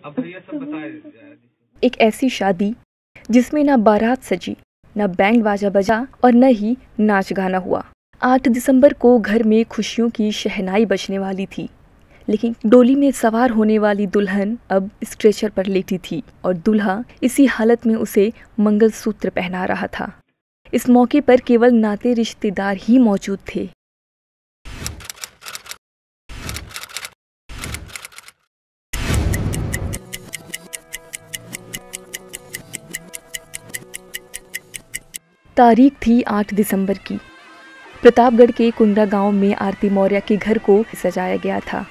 अब भैया सब बताए। एक ऐसी शादी जिसमें ना बारात सजी, न बैंड बाजा बजा और न ही नाच गाना हुआ। 8 दिसंबर को घर में खुशियों की शहनाई बजने वाली थी, लेकिन डोली में सवार होने वाली दुल्हन अब स्ट्रेचर पर लेटी थी और दूल्हा इसी हालत में उसे मंगलसूत्र पहना रहा था। इस मौके पर केवल नाते रिश्तेदार ही मौजूद थे। तारीख थी 8 दिसंबर की। प्रतापगढ़ के कुंदा गांव में आरती मौर्य के घर को सजाया गया था।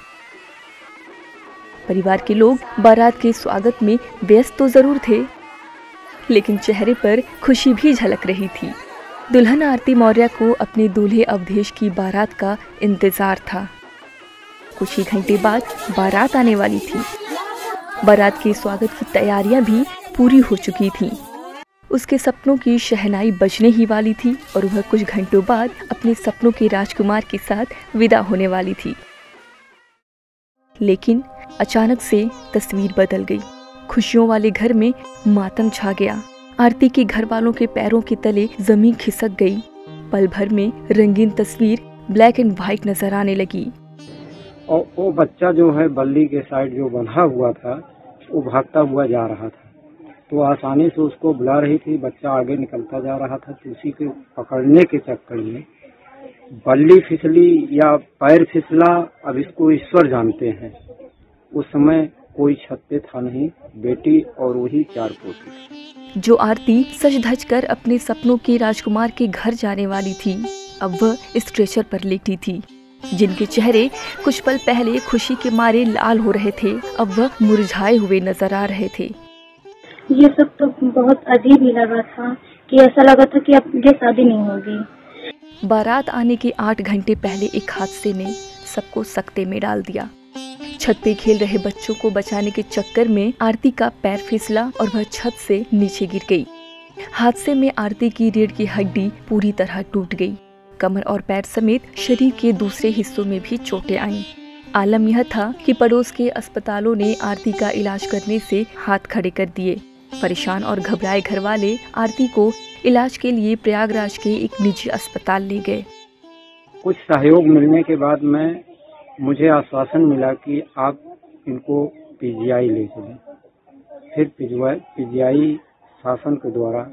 परिवार के लोग बारात के स्वागत में व्यस्त तो जरूर थे, लेकिन चेहरे पर खुशी भी झलक रही थी। दुल्हन आरती मौर्य को अपने दूल्हे अवधेश की बारात का इंतजार था। कुछ ही घंटे बाद बारात आने वाली थी। बारात के स्वागत की तैयारियां भी पूरी हो चुकी थीं। उसके सपनों की शहनाई बजने ही वाली थी और वह कुछ घंटों बाद अपने सपनों के राजकुमार के साथ विदा होने वाली थी। लेकिन अचानक से तस्वीर बदल गई। खुशियों वाले घर में मातम छा गया। आरती के घर वालों के पैरों के तले जमीन खिसक गई। पल भर में रंगीन तस्वीर ब्लैक एंड व्हाइट नजर आने लगी। और वो बच्चा जो है बल्ली के साइड जो बंधा हुआ था, वो भागता हुआ जा रहा था, तो आसानी से उसको बुला रही थी। बच्चा आगे निकलता जा रहा था, तो उसी के पकड़ने के चक्कर में बल्ली फिसली या पैर फिसला, अब इसको ईश्वर जानते हैं। उस समय कोई छत पे था नहीं, बेटी और वही 4 पोती। जो आरती सज धज कर अपने सपनों के राजकुमार के घर जाने वाली थी, अब वह स्ट्रेचर पर लेटी थी। जिनके चेहरे कुछ पल पहले खुशी के मारे लाल हो रहे थे, अब वह मुरझाए हुए नजर आ रहे थे। ये सब तो बहुत अजीब ही लगा था कि ऐसा लगा था कि अब ये शादी नहीं होगी। बारात आने के 8 घंटे पहले एक हादसे ने सबको सकते में डाल दिया। छत पे खेल रहे बच्चों को बचाने के चक्कर में आरती का पैर फिसला और वह छत से नीचे गिर गई। हादसे में आरती की रीढ़ की हड्डी पूरी तरह टूट गई। कमर और पैर समेत शरीर के दूसरे हिस्सों में भी चोटें आईं। आलम यह था कि पड़ोस के अस्पतालों ने आरती का इलाज करने से हाथ खड़े कर दिए। परेशान और घबराए घर वाले आरती को इलाज के लिए प्रयागराज के एक निजी अस्पताल ले गए। कुछ सहयोग मिलने के बाद मुझे आश्वासन मिला कि आप इनको पीजीआई ले चलें। फिर पीजीआई शासन के द्वारा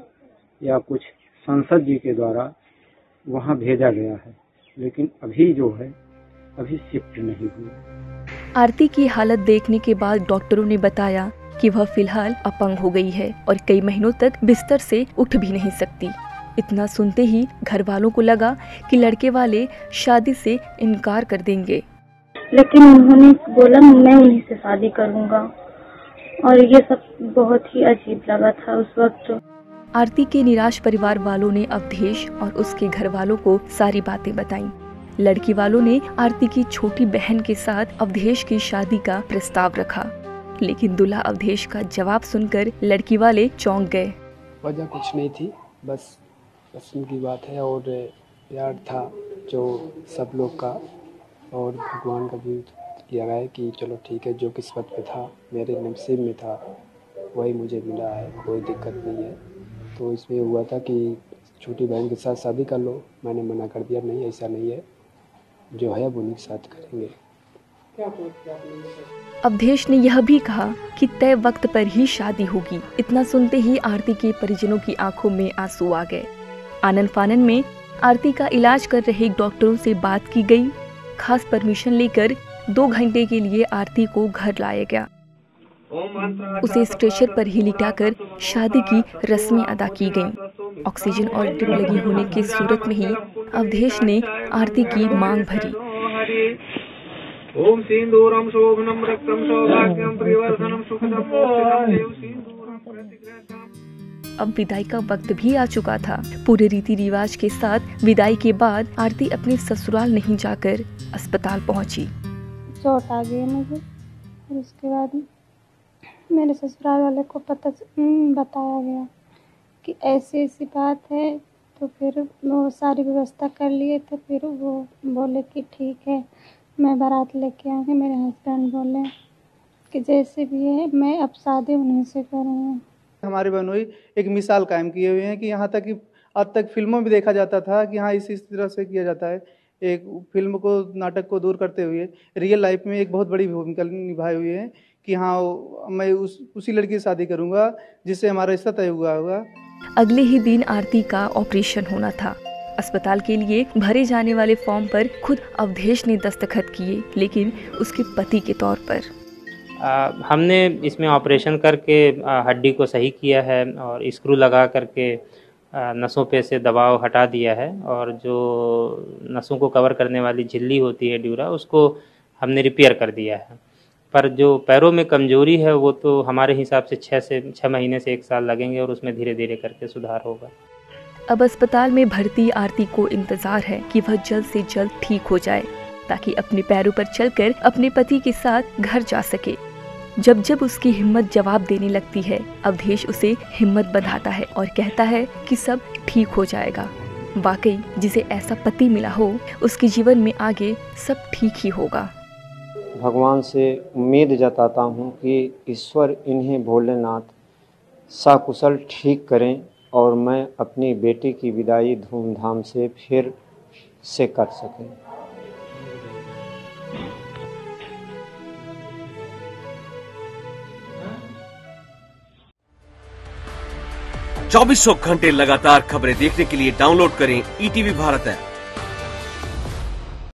या कुछ संसद जी के द्वारा वहां भेजा गया है, लेकिन अभी जो है अभी शिफ्ट नहीं हुई। आरती की हालत देखने के बाद डॉक्टरों ने बताया कि वह फिलहाल अपंग हो गई है और कई महीनों तक बिस्तर से उठ भी नहीं सकती। इतना सुनते ही घर वालों को लगा कि लड़के वाले शादी से इनकार कर देंगे, लेकिन उन्होंने बोला मैं उन्हीं से शादी करूंगा, और ये सब बहुत ही अजीब लगा था उस वक्त। आरती के निराश परिवार वालों ने अवधेश और उसके घर वालों को सारी बातें बताईं। लड़की वालों ने आरती की छोटी बहन के साथ अवधेश की शादी का प्रस्ताव रखा, लेकिन दूल्हा अवधेश का जवाब सुनकर लड़की वाले चौंक गए। वजह कुछ नहीं थी, बस पसंद की बात है और प्यार था जो सब लोग का, और भगवान का भी किया गया है कि चलो ठीक है, जो किस्मत में था, मेरे नसीब में था, वही मुझे मिला है, कोई दिक्कत नहीं है। तो इसमें हुआ था कि छोटी बहन के साथ शादी कर लो, मैंने मना कर दिया, नहीं ऐसा नहीं है, जो है वो उन्हीं के साथ करेंगे। अवधेश ने यह भी कहा कि तय वक्त पर ही शादी होगी। इतना सुनते ही आरती के परिजनों की आंखों में आंसू आ गए। आनन फानन में आरती का इलाज कर रहे डॉक्टरों से बात की गई। खास परमिशन लेकर 2 घंटे के लिए आरती को घर लाया गया। उसे स्ट्रेचर पर ही लिटाकर शादी की रस्में अदा की गईं। ऑक्सीजन और ड्रिप लगी होने की सूरत में ही अवधेश ने आरती की मांग भरी। ओम सिंदूरम शोभनम रक्तम सौभाग्यम परिवर्धनम सुखदम मोक्षदम। अब विदाई का वक्त भी आ चुका था। पूरे रीति रिवाज के साथ विदाई के बाद आरती अपने ससुराल नहीं जाकर अस्पताल पहुंची। चोट आ गई मुझे, और उसके बाद मेरे ससुराल वाले को बताया गया कि ऐसी ऐसी बात है। तो फिर वो सारी व्यवस्था कर लिए थे। फिर वो बोले कि ठीक है, मैं बारात लेके आऊँगी। मेरे हस्बैंड बोले कि जैसे भी है मैं अब शादी उन्हीं से करूँगी। हमारे बहनोई एक मिसाल कायम किए हुए हैं कि यहाँ तक कि आज तक फिल्मों में देखा जाता था कि हाँ इस तरह से किया जाता है। एक फिल्म को, नाटक को दूर करते हुए रियल लाइफ में एक बहुत बड़ी भूमिका निभाए हुए हैं कि हाँ मैं उसी लड़की से शादी करूँगा जिससे हमारा रिश्ता तय हुआ होगा। अगले ही दिन आरती का ऑपरेशन होना था। अस्पताल के लिए भरे जाने वाले फॉर्म पर खुद अवधेश ने दस्तखत किए, लेकिन उसके पति के तौर पर। हमने इसमें ऑपरेशन करके हड्डी को सही किया है और स्क्रू लगा करके नसों पे से दबाव हटा दिया है, और जो नसों को कवर करने वाली झिल्ली होती है ड्यूरा, उसको हमने रिपेयर कर दिया है। पर जो पैरों में कमजोरी है वो तो हमारे हिसाब से 6 महीने से 1 साल लगेंगे और उसमें धीरे धीरे करके सुधार होगा। अब अस्पताल में भर्ती आरती को इंतजार है कि वह जल्द से जल्द ठीक हो जाए ताकि अपने पैरों पर चलकर अपने पति के साथ घर जा सके। जब जब उसकी हिम्मत जवाब देने लगती है, अवधेश उसे हिम्मत बंधाता है और कहता है कि सब ठीक हो जाएगा। वाकई जिसे ऐसा पति मिला हो उसके जीवन में आगे सब ठीक ही होगा। भगवान से उम्मीद जताता हूँ कि ईश्वर इन्हें भोलेनाथ सकुशल ठीक करें और मैं अपनी बेटी की विदाई धूमधाम से फिर से कर सकें। चौबीसों घंटे लगातार खबरें देखने के लिए डाउनलोड करें ETV भारत ऐप।